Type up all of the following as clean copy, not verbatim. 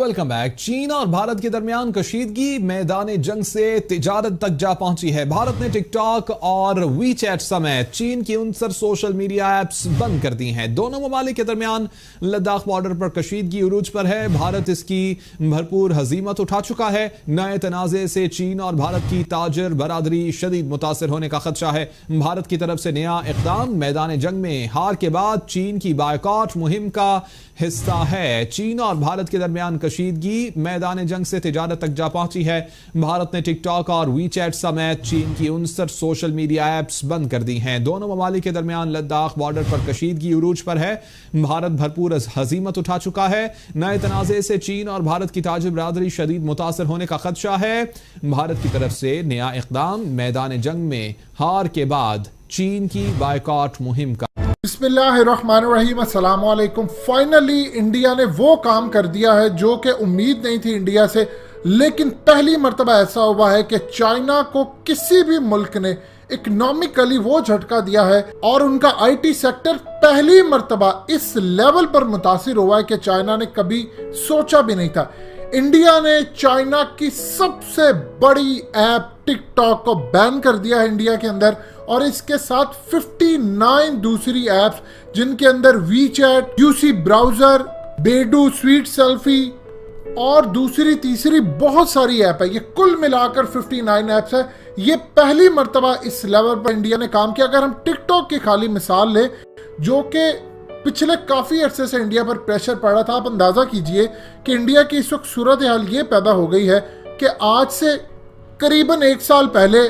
Welcome back. चीन और भारत के दरमियान कशीदगी मैदान जंग से तिजारत तक जा पहुंची है। भारत ने टिकटॉक और वीचैट समेत चीन की 69 सोशल मीडिया एप्स बंद कर दी हैं। दोनों ममालिक के दरमियान लद्दाख बॉर्डर पर कशीदगी उरूज पर है। भारत इसकी भरपूर हजीमत उठा चुका है। नए तनाजे से चीन और भारत की ताजर बरादरी शदीद मुतासर होने का खदशा है। भारत की तरफ से नया इक़दाम मैदान जंग में हार के बाद चीन की बायकॉट मुहिम का हिस्सा है। चीन और भारत के दरमियान कशीदगी मैदान जंग से तिजारत तक जा पहुंची है। भारत ने टिकटॉक और वीचैट समेत चीन की 69 सोशल मीडिया एप्स बंद कर दी हैं। दोनों ममालिक के दरमियान लद्दाख बॉर्डर पर कशीदगी उरूज पर है। भारत भरपूर हजीमत उठा चुका है। नए तनाजे से चीन और भारत की ताजिर बरादरी शदीद मुतासर होने का खदशा है। भारत की तरफ से नया इक़दाम मैदान जंग में हार के बाद चीन की बायकॉट मुहिम का। बिस्मिल्लाहिर्रहमानिर्रहीम, अस्सलाम वालेकुम। फाइनली इंडिया ने वो काम कर दिया है जो कि उम्मीद नहीं थी इंडिया से, लेकिन पहली मर्तबा ऐसा हुआ है कि चाइना को किसी भी मुल्क ने इकोनॉमिकली वो झटका दिया है और उनका आईटी सेक्टर पहली मर्तबा इस लेवल पर मुतासिर हुआ है कि चाइना ने कभी सोचा भी नहीं था। इंडिया ने चाइना की सबसे बड़ी ऐप टिकटॉक को बैन कर दिया है इंडिया के अंदर, और इसके साथ 59 दूसरी ऐप्स जिनके अंदर WeChat, UC Browser, Baidu, Sweet Selfie और दूसरी तीसरी बहुत सारी ऐप है। ये कुल मिलाकर 59 ऐप्स है। ये पहली मर्तबा इस लेवल पर इंडिया ने काम किया। अगर हम टिकटॉक की खाली मिसाल ले, जो कि पिछले काफी अरसे से इंडिया पर प्रेशर पड़ रहा था, आप अंदाजा कीजिए कि इंडिया की इस वक्त सूरत हाल ये पैदा हो गई है कि आज से करीबन एक साल पहले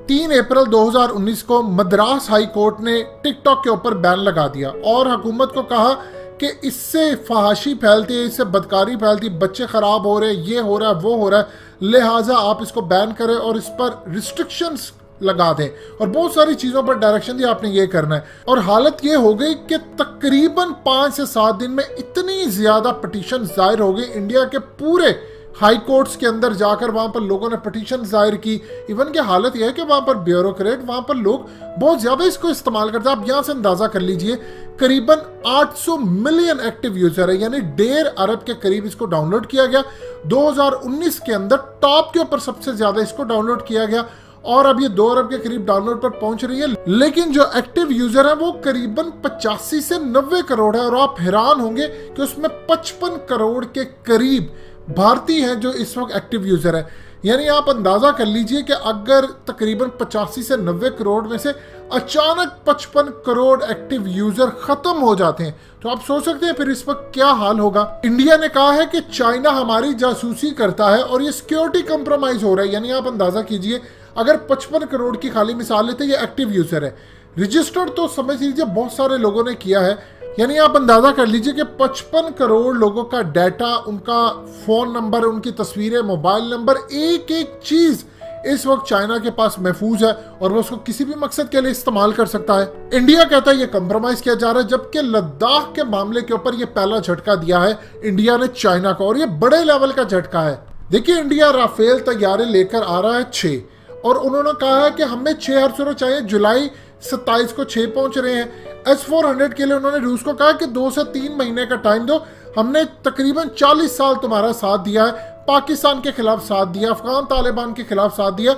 3 अप्रैल 2019 को मद्रास हाई कोर्ट ने टिकटॉक के ऊपर बैन लगा दिया और हुकूमत को कहा कि इससे फहाशी फैलती है, इससे बदकारी फैलती, बच्चे खराब हो रहे, ये हो रहा है, वो हो रहा है, लिहाजा आप इसको बैन करें और इस पर रिस्ट्रिक्शंस लगा दें और बहुत सारी चीजों पर डायरेक्शन दी, आपने ये करना है। और हालत ये हो गई कि तकरीबन 5 से 7 दिन में इतनी ज्यादा पिटीशन जाहिर हो गई इंडिया के पूरे हाई कोर्ट्स के अंदर जाकर, वहां पर लोगों ने पिटीशन जाहिर की। इवन की हालत यह है कि वहां पर ब्यूरोक्रेट, वहां पर लोग बहुत ज्यादा इसको इस्तेमाल करते हैं। आप यहां से अंदाजा कर लीजिए, करीबन 800 मिलियन एक्टिव यूजर है, यानी 1.5 अरब के करीब इसको डाउनलोड किया गया। 2019 के अंदर टॉप के ऊपर सबसे ज्यादा इसको डाउनलोड किया गया और अब ये 2 अरब के करीब डाउनलोड पर पहुंच रही है। लेकिन जो एक्टिव यूजर है वो करीबन 85 से 90 करोड़ है और आप हैरान होंगे कि उसमें 55 करोड़ के करीब भारतीय हैं जो इस वक्त एक्टिव यूजर है। यानी आप अंदाजा कर लीजिए कि अगर तकरीबन 85 से 90 करोड़ में से अचानक 55 करोड़ एक्टिव यूजर खत्म हो जाते हैं तो आप सोच सकते हैं फिर इस वक्त क्या हाल होगा। इंडिया ने कहा है कि चाइना हमारी जासूसी करता है और ये सिक्योरिटी कंप्रोमाइज हो रहा है। यानी आप अंदाजा कीजिए, अगर 55 करोड़ की खाली मिसाल लेते, ये एक्टिव यूजर है, रजिस्टर्ड तो समझ लीजिए बहुत सारे लोगों ने किया है। यानी आप अंदाजा कर लीजिए कि 55 करोड़ लोगों का डाटा, उनका फोन नंबर, उनकी तस्वीरें, मोबाइल नंबर, एक एक चीज इस वक्त चाइना के पास महफूज है और वो उसको किसी भी मकसद के लिए इस्तेमाल कर सकता है। इंडिया कहता है ये कंप्रोमाइज किया जा रहा है, जबकि लद्दाख के मामले के ऊपर ये पहला झटका दिया है इंडिया ने चाइना को, और ये बड़े लेवल का झटका है। देखिए, इंडिया राफेल तैयारे लेकर आ रहा है 6, और उन्होंने कहा है कि हमें 6 हर चाहिए। जुलाई 27 को 6 पहुंच रहे हैं। S-400 के लिए उन्होंने रूस को कहा कि 2 से 3 महीने का टाइम दो, हमने तकरीबन 40 साल तुम्हारा साथ दिया है, पाकिस्तान के खिलाफ साथ दिया, अफगान तालिबान के खिलाफ साथ दिया,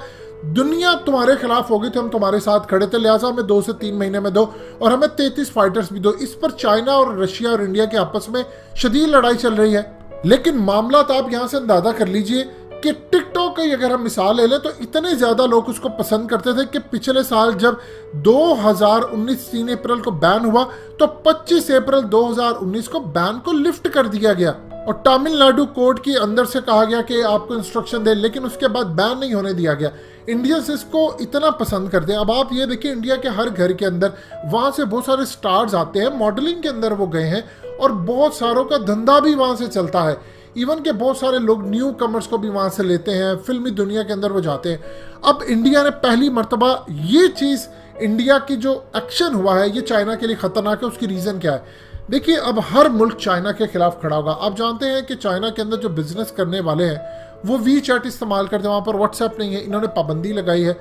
दुनिया तुम्हारे खिलाफ हो गई तो हम तुम्हारे साथ खड़े थे, लिहाजा हमें 2 से 3 महीने में दो और हमें 33 फाइटर्स भी दो। इस पर चाइना और रशिया और इंडिया के आपस में शदीद लड़ाई चल रही है। लेकिन मामला तो आप यहां से अंदाजा कर लीजिए कि टिकटॉक की अगर हम मिसाल ले लें तो इतने ज्यादा लोग उसको पसंद करते थे कि पिछले साल जब 2019 3 अप्रैल को बैन हुआ तो 25 अप्रैल 2019 को बैन को लिफ्ट कर दिया गया और तमिलनाडु कोर्ट के अंदर से कहा गया कि आपको इंस्ट्रक्शन दे, लेकिन उसके बाद बैन नहीं होने दिया गया। इंडियंस इसको इतना पसंद करते हैं। अब आप ये देखिए, इंडिया के हर घर के अंदर वहां से बहुत सारे स्टार्स आते हैं, मॉडलिंग के अंदर वो गए हैं और बहुत सारों का धंधा भी वहां से चलता है। इवन के बहुत सारे लोग न्यू कमर्स को भी वहां से लेते हैं, फिल्मी दुनिया के अंदर वो जाते हैं। अब इंडिया ने पहली मर्तबा ये चीज, इंडिया की जो एक्शन हुआ है ये चाइना के लिए खतरनाक है। उसकी रीजन क्या है? देखिए, अब हर मुल्क चाइना के खिलाफ खड़ा होगा। आप जानते हैं कि चाइना के अंदर जो बिजनेस करने वाले हैं वो वी चैट इस्तेमाल करते हैं, वहां पर व्हाट्सएप नहीं है, इन्होंने पाबंदी लगाई है।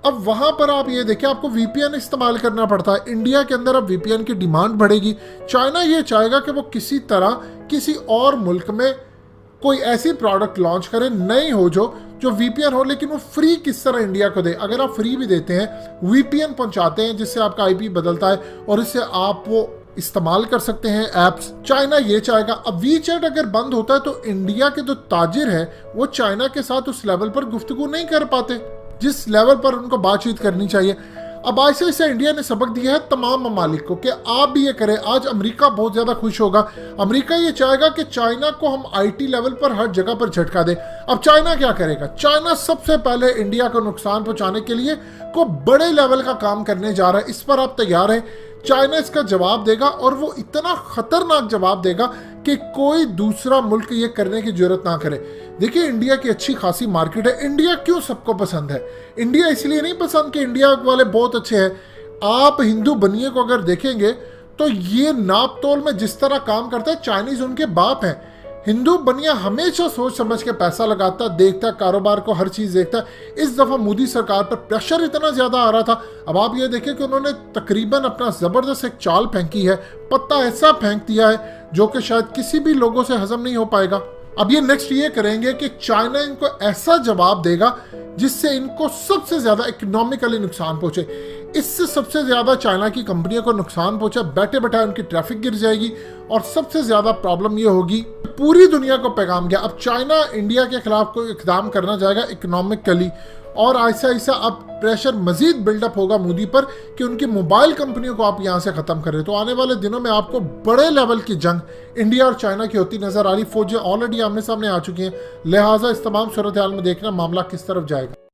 अब वहां पर आप ये देखिए, आपको वीपीएन इस्तेमाल करना पड़ता है। इंडिया के अंदर अब वीपीएन की डिमांड बढ़ेगी। चाइना ये चाहेगा कि वो किसी तरह किसी और मुल्क में कोई ऐसी प्रोडक्ट लॉन्च करे नई हो जो वीपीएन हो, लेकिन वो फ्री किस तरह इंडिया को दे। अगर आप फ्री भी देते हैं, वीपीएन पहुंचाते हैं जिससे आपका आईपी बदलता है और इससे आप वो इस्तेमाल कर सकते हैं एप्स, चाइना ये चाहेगा। अब वीचैट अगर बंद होता है तो इंडिया के जो ताजिर है वो चाइना के साथ उस लेवल पर गुफ्तगू नहीं कर पाते जिस लेवल पर उनको बातचीत करनी चाहिए। अब ऐसे से इंडिया ने सबक दिया है तमाम ममालिक को कि आप भी ये करें। आज अमेरिका बहुत ज्यादा खुश होगा। अमेरिका ये चाहेगा कि चाइना को हम आईटी लेवल पर हर जगह पर झटका दें। अब चाइना क्या करेगा? चाइना सबसे पहले इंडिया को नुकसान पहुंचाने के लिए को बड़े लेवल का काम करने जा रहा है। इस पर आप तैयार हैं? चाइना इसका जवाब देगा और वो इतना खतरनाक जवाब देगा कि कोई दूसरा मुल्क ये करने की जरूरत ना करे। देखिए, इंडिया की अच्छी खासी मार्केट है। इंडिया क्यों सबको पसंद है? इंडिया इसलिए नहीं पसंद कि इंडिया वाले बहुत अच्छे हैं। आप हिंदू बनिए को अगर देखेंगे तो ये नाप तोल में जिस तरह काम करता है, चाइनीज उनके बाप हैं। हिंदू बनिया हमेशा सोच समझ के पैसा लगाता, देखता, कारोबार को हर चीज देखता। इस दफा मोदी सरकार पर प्रेशर इतना ज्यादा आ रहा था। अब आप ये देखें कि उन्होंने तकरीबन अपना जबरदस्त एक चाल फेंकी है, पत्ता ऐसा फेंक दिया है जो कि शायद किसी भी लोगों से हजम नहीं हो पाएगा। अब ये नेक्स्ट ये करेंगे कि चाइना इनको ऐसा जवाब देगा जिससे इनको सबसे ज्यादा इकोनॉमिकली नुकसान पहुंचे। इससे सबसे ज्यादा चाइना की कंपनियों को नुकसान पहुंचा, बैठे बैठे उनकी ट्रैफिक गिर जाएगी और सबसे ज्यादा प्रॉब्लम ये होगी, पूरी दुनिया को पैगाम गया। अब चाइना इंडिया के खिलाफ कोई इकदाम करना जाएगा इकोनॉमिकली, और ऐसा ऐसा अब प्रेशर मजीद बिल्डअप होगा मोदी पर कि उनकी मोबाइल कंपनियों को आप यहां से खत्म करें। तो आने वाले दिनों में आपको बड़े लेवल की जंग इंडिया और चाइना की होती नजर आ रही। फौजें ऑलरेडी आमने सामने आ चुकी हैं, लिहाजा इस तमाम सूरत हाल में देखना मामला किस तरफ जाएगा।